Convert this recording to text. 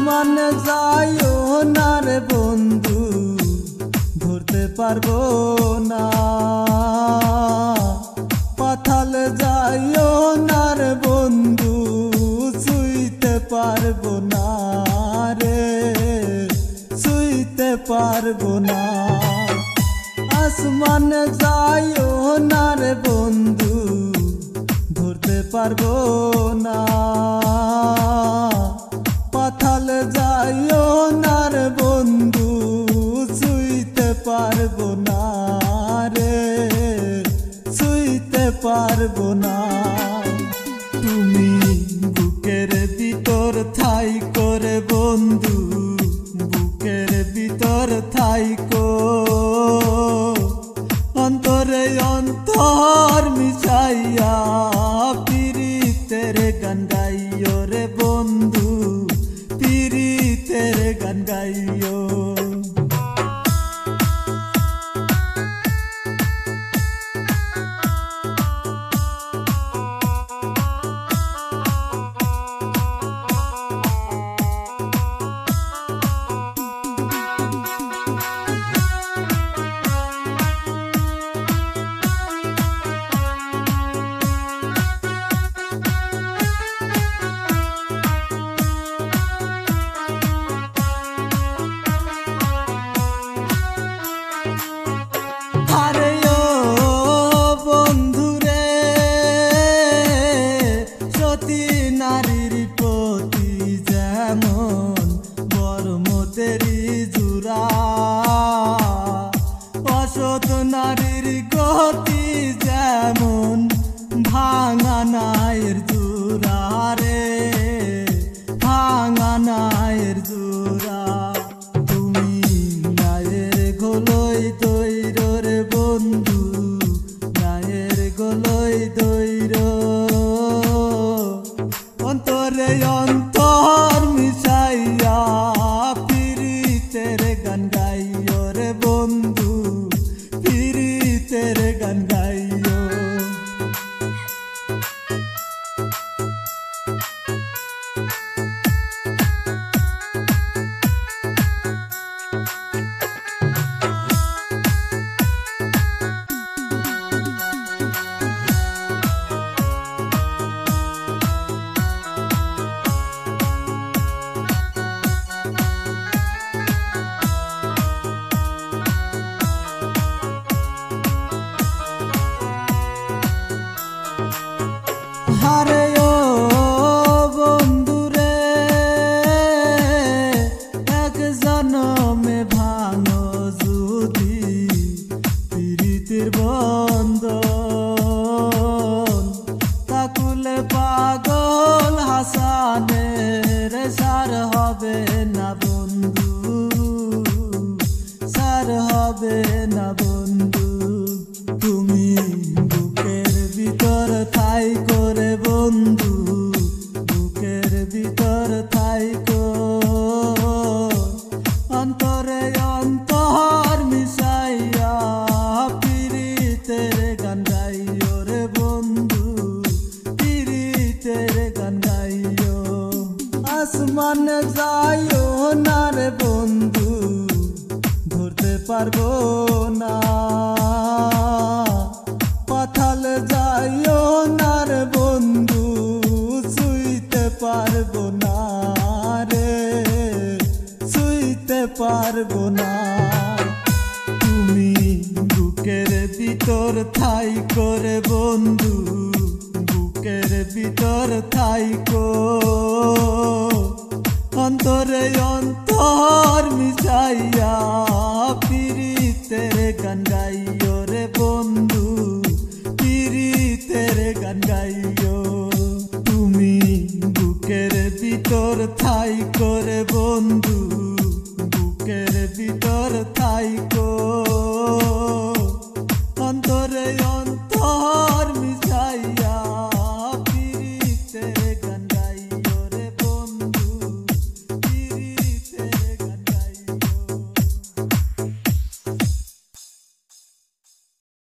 আসমানে যাইও না রে বন্ধু, ধরতে পারবো না। পাতালে যাইও না রে বন্ধু, ছুঁইতে পারবো না রে, ছুঁইতে পারবো না। আসমানে যাইও না রে বন্ধু, ধরতে পারবো না। পাতালে যাইও না রে বন্ধু, ছুঁইতে পারবো না রে, ছুঁইতে পারবো না। তুমি বুকের ভিতর ঠাই করে বন্ধু, বুকের ভিতর থাইকো, অন্তরে অন্তর মিশাইয়া পিরিতের গান গাইও রে বন্ধু, পিরিতের গান গাইও। নারীর প্রতি যেমন বর্মতেরি জুরা, অসৎ নারীর গতি যেমন ভাঙা নায়ের জুরা রে, ভাঙা নায়ের জুরা। তুমি নায়ের গোলই দৈর রে বন্ধু, নায়ের গোলই দৈর, অন্তরে অন্তর মিশাইয়া পিরিতের গান গাইও রে বন্ধু, পিরিতের গান গাইও। হারে ও বন্ধুরে, এক জনমে ভাঙো যদি প্রীতির বন্ধন, তাকুলে পাগল হাসানের সার হবে না বন্ধু, সার হবে না বন্ধু। তুমি বুকের ভিতর ঠাই করে বন্ধু, বুকের ভিতর থাইকো, অন্তরে অন্তর মিশাইয়া পিরিতের গান গাইও রে বন্ধু, পিরিতের গান গাইও। আসমানে যাইও না রে বন্ধু, ধরতে পারবো না। পাতালে যাইও না রে বন্ধু, ছুঁইতে পারবো না রে, ছুঁইতে পারবো না। তুমি বুকের ভিতর ঠাই করে বন্ধু, বুকের ভিতর থাইকো, অন্তরে অন্তর মিশাইয়া পিরিতের গান গাইও রে বন্ধু, পিরিতের গান গাইও। তুমি বুকের ভিতর ঠাই করে বন্ধু, বুকের ভিতর থাইকো,